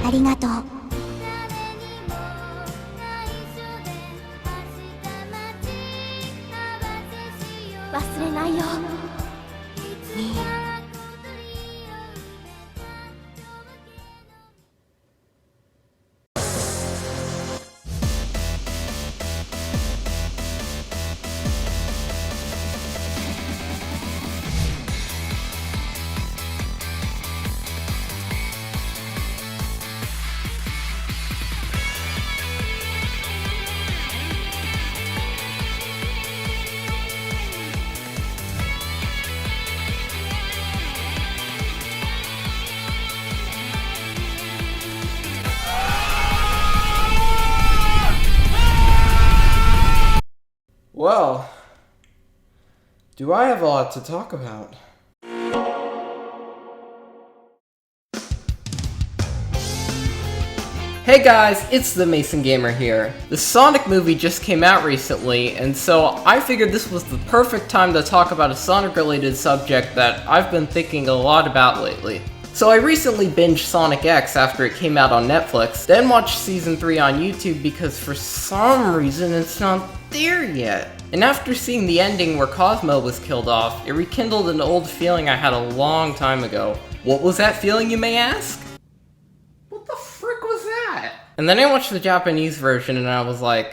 ありがとう。忘れないよ。Well, do I have a lot to talk about? Hey guys, it's TheMasonGamer here. The Sonic movie just came out recently, and so I figured this was the perfect time to talk about a Sonic-related subject that I've been thinking a lot about lately. So I recently binged Sonic X after it came out on Netflix, then watched Season 3 on YouTube because for some reason it's not there yet. And after seeing the ending where Cosmo was killed off, it rekindled an old feeling I had a long time ago. What was that feeling, you may ask? What the frick was that? And then I watched the Japanese version and I was like,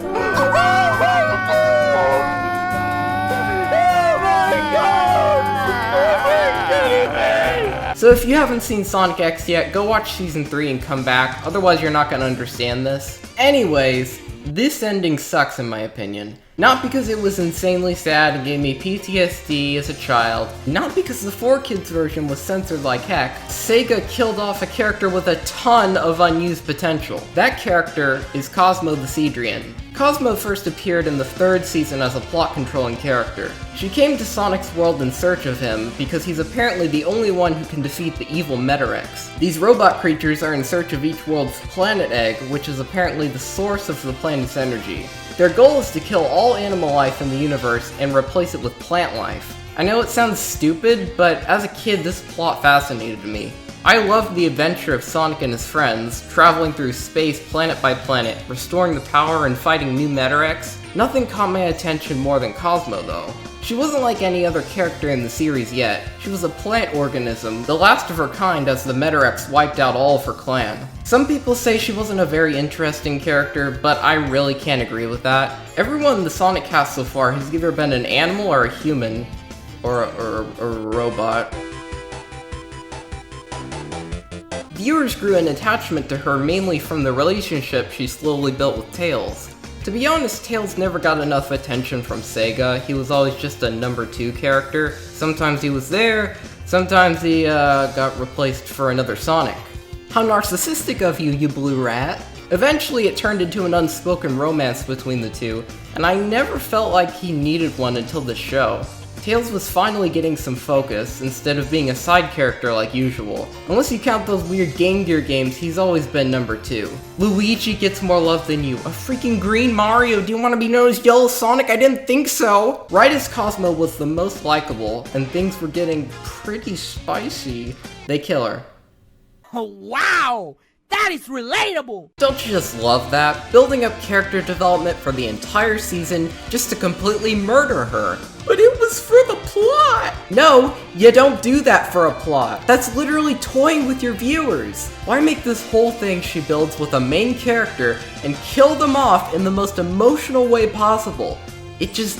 so if you haven't seen Sonic X yet, go watch Season 3 and come back, otherwise you're not gonna understand this. Anyways, this ending sucks in my opinion. Not because it was insanely sad and gave me PTSD as a child, not because the 4Kids version was censored like heck. Sega killed off a character with a ton of unused potential. That character is Cosmo the Seedrian. Cosmo first appeared in the 3rd season as a plot-controlling character. She came to Sonic's world in search of him because he's apparently the only one who can defeat the evil Metarex. These robot creatures are in search of each world's planet egg, which is apparently the source of the planet's energy. Their goal is to kill all animal life in the universe and replace it with plant life. I know it sounds stupid, but as a kid this plot fascinated me. I loved the adventure of Sonic and his friends, traveling through space planet by planet, restoring the power and fighting new Metarex. Nothing caught my attention more than Cosmo though. She wasn't like any other character in the series yet. She was a plant organism, the last of her kind as the Metarex wiped out all of her clan. Some people say she wasn't a very interesting character, but I really can't agree with that. Everyone in the Sonic cast so far has either been an animal or a human, or a robot. Viewers grew an attachment to her mainly from the relationship she slowly built with Tails. To be honest, Tails never got enough attention from Sega. He was always just a number 2 character. Sometimes he was there, sometimes he got replaced for another Sonic. How narcissistic of you, you blue rat! Eventually it turned into an unspoken romance between the two, and I never felt like he needed one until this show. Tails was finally getting some focus, instead of being a side character like usual. Unless you count those weird Game Gear games, he's always been number 2. Luigi gets more love than you. A freaking green Mario, do you want to be known as Yellow Sonic? I didn't think so! Right as Cosmo was the most likable, and things were getting pretty spicy, they kill her. Oh wow! That is relatable! Don't you just love that? Building up character development for the entire season just to completely murder her. But it was for the plot! No, you don't do that for a plot. That's literally toying with your viewers. Why make this whole thing she builds with a main character and kill them off in the most emotional way possible? It just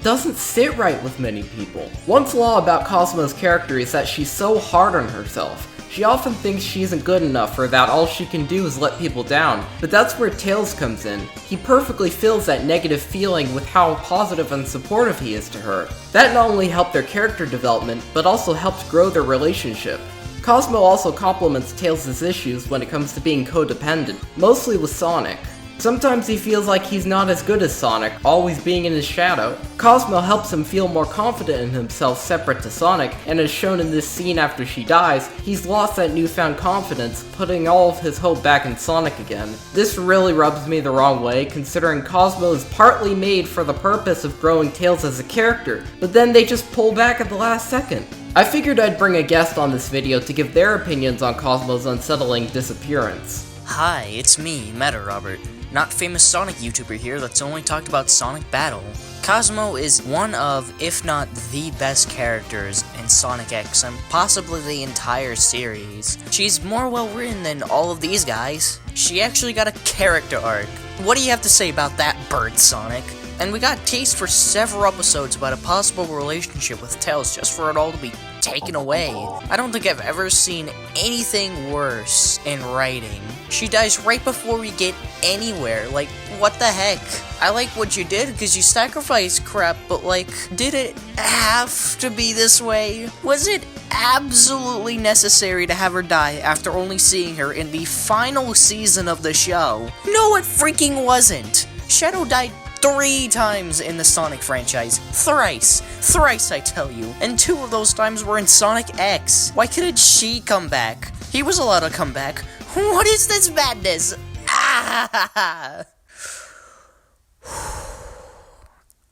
doesn't sit right with many people. One flaw about Cosmo's character is that she's so hard on herself. She often thinks she isn't good enough or that all she can do is let people down, but that's where Tails comes in. He perfectly fills that negative feeling with how positive and supportive he is to her. That not only helped their character development, but also helped grow their relationship. Cosmo also complements Tails' issues when it comes to being codependent, mostly with Sonic. Sometimes he feels like he's not as good as Sonic, always being in his shadow. Cosmo helps him feel more confident in himself separate to Sonic, and as shown in this scene after she dies, he's lost that newfound confidence, putting all of his hope back in Sonic again. This really rubs me the wrong way, considering Cosmo is partly made for the purpose of growing Tails as a character, but then they just pull back at the last second. I figured I'd bring a guest on this video to give their opinions on Cosmo's unsettling disappearance. Hi, it's me, Meta Robert, not famous Sonic YouTuber here that's only talked about Sonic Battle. Cosmo is one of, if not the best characters in Sonic X and possibly the entire series. She's more well written than all of these guys. She actually got a character arc. What do you have to say about that, Bird Sonic? And we got teased for several episodes about a possible relationship with Tails just for it all to be taken away. I don't think I've ever seen anything worse in writing. She dies right before we get anywhere, like, what the heck? I like what you did because you sacrificed crap, but like, did it have to be this way? Was it absolutely necessary to have her die after only seeing her in the final season of the show? No, it freaking wasn't! Shadow died 3 times in the Sonic franchise. Thrice, I tell you. And 2 of those times were in Sonic X. Why couldn't she come back? He was allowed to come back. What is this madness? Ah!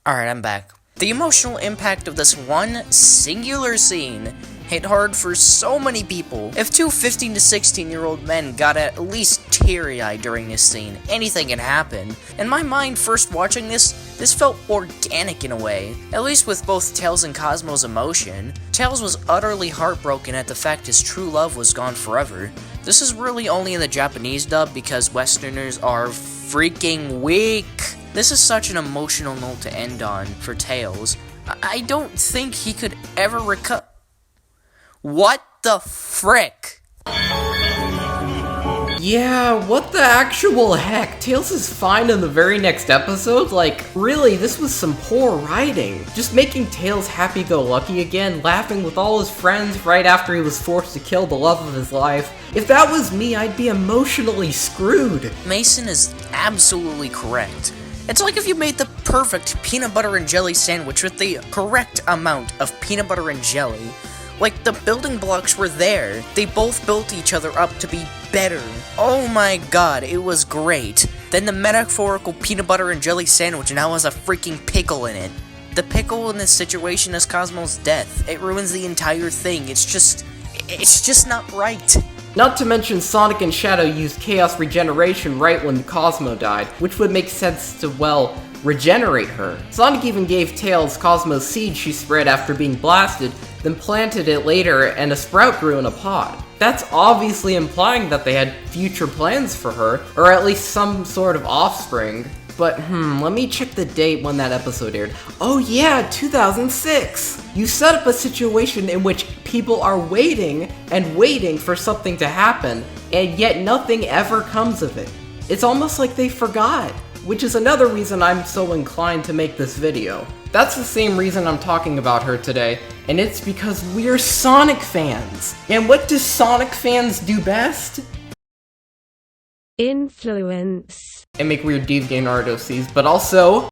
Alright, I'm back. The emotional impact of this one singular scene hit hard for so many people. If 2 15 to 16-year-old men got at least teary-eyed during this scene, anything can happen. In my mind, first watching this felt organic in a way, at least with both Tails and Cosmo's emotion. Tails was utterly heartbroken at the fact his true love was gone forever. This is really only in the Japanese dub because Westerners are freaking weak. This is such an emotional note to end on for Tails. I don't think he could ever recover. What the frick? Yeah, what the actual heck? Tails is fine in the very next episode? Like, really, this was some poor writing. Just making Tails happy-go-lucky again, laughing with all his friends right after he was forced to kill the love of his life. If that was me, I'd be emotionally screwed. Mason is absolutely correct. It's like if you made the perfect peanut butter and jelly sandwich with the correct amount of peanut butter and jelly. Like, the building blocks were there. They both built each other up to be better. Oh my god, it was great. Then the metaphorical peanut butter and jelly sandwich now has a freaking pickle in it. The pickle in this situation is Cosmo's death. It ruins the entire thing. It's just not right. Not to mention Sonic and Shadow used Chaos Regeneration right when Cosmo died, which would make sense to, well, regenerate her. Sonic even gave Tails Cosmo's seed she spread after being blasted, then planted it later and a sprout grew in a pod. That's obviously implying that they had future plans for her, or at least some sort of offspring. But let me check the date when that episode aired. Oh yeah, 2006! You set up a situation in which people are waiting and waiting for something to happen, and yet nothing ever comes of it. It's almost like they forgot, which is another reason I'm so inclined to make this video. That's the same reason I'm talking about her today, and it's because we're Sonic fans. And what do Sonic fans do best? Influence. And make weird deviant ROCs, but also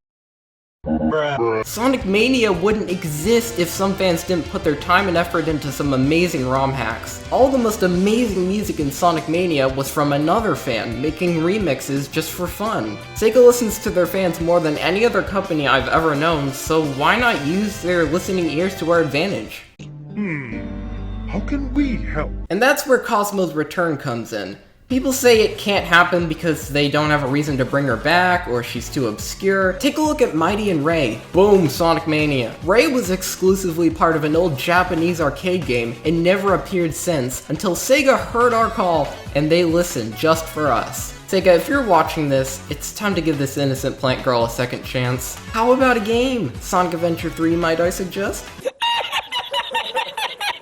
Sonic Mania wouldn't exist if some fans didn't put their time and effort into some amazing ROM hacks. All the most amazing music in Sonic Mania was from another fan, making remixes just for fun. Sega listens to their fans more than any other company I've ever known, so why not use their listening ears to our advantage? How can we help? And that's where Cosmo's return comes in. People say it can't happen because they don't have a reason to bring her back, or she's too obscure. Take a look at Mighty and Ray. Boom, Sonic Mania. Ray was exclusively part of an old Japanese arcade game and never appeared since, until Sega heard our call and they listened just for us. Sega, if you're watching this, it's time to give this innocent plant girl a second chance. How about a game? Sonic Adventure 3, might I suggest?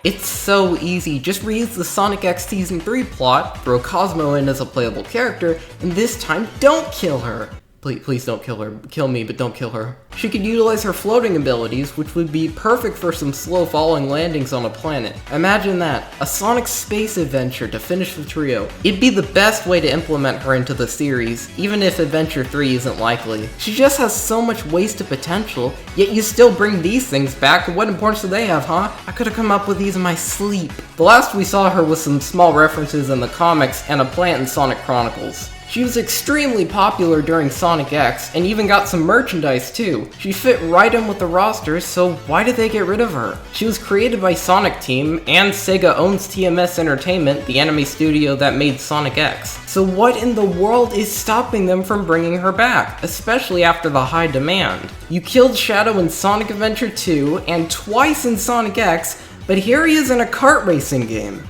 It's so easy, just reuse the Sonic X Season 3 plot, throw Cosmo in as a playable character, and this time don't kill her. Please don't kill her. Kill me, but don't kill her. She could utilize her floating abilities, which would be perfect for some slow falling landings on a planet. Imagine that, a Sonic space adventure to finish the trio. It'd be the best way to implement her into the series, even if Adventure 3 isn't likely. She just has so much wasted potential, yet you still bring these things back. What importance do they have, huh? I could've come up with these in my sleep. The last we saw her was some small references in the comics and a plant in Sonic Chronicles. She was extremely popular during Sonic X, and even got some merchandise too. She fit right in with the roster, so why did they get rid of her? She was created by Sonic Team, and Sega owns TMS Entertainment, the anime studio that made Sonic X. So what in the world is stopping them from bringing her back, especially after the high demand? You killed Shadow in Sonic Adventure 2, and twice in Sonic X, but here he is in a kart racing game.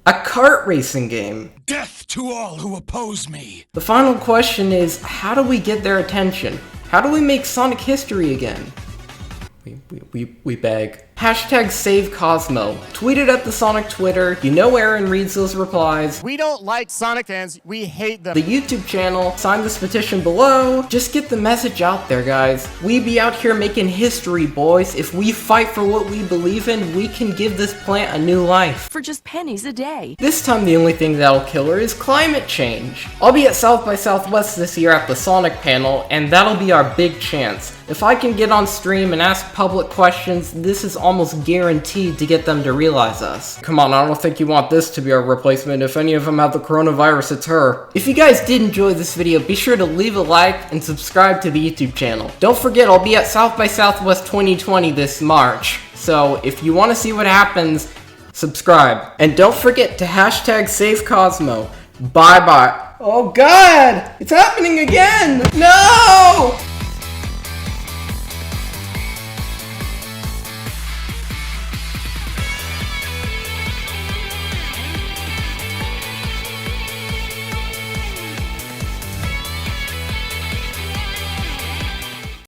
A kart racing game. Death to all who oppose me! The final question is, how do we get their attention? How do we make Sonic history again? We beg. Hashtag save Cosmo. Tweet it at the Sonic Twitter. You know Aaron reads those replies. We don't like Sonic fans, we hate them. The YouTube channel. Sign this petition below. Just get the message out there, guys. We be out here making history, boys. If we fight for what we believe in, we can give this plant a new life. For just pennies a day. This time the only thing that'll kill her is climate change. I'll be at South by Southwest this year at the Sonic panel, and that'll be our big chance. If I can get on stream and ask public questions, this is almost guaranteed to get them to realize us. Come on, I don't think you want this to be our replacement. If any of them have the coronavirus, it's her. If you guys did enjoy this video, be sure to leave a like and subscribe to the YouTube channel. Don't forget, I'll be at South by Southwest 2020 this March. So if you want to see what happens, subscribe. And don't forget to hashtag save Cosmo. Bye bye. Oh god! It's happening again! No!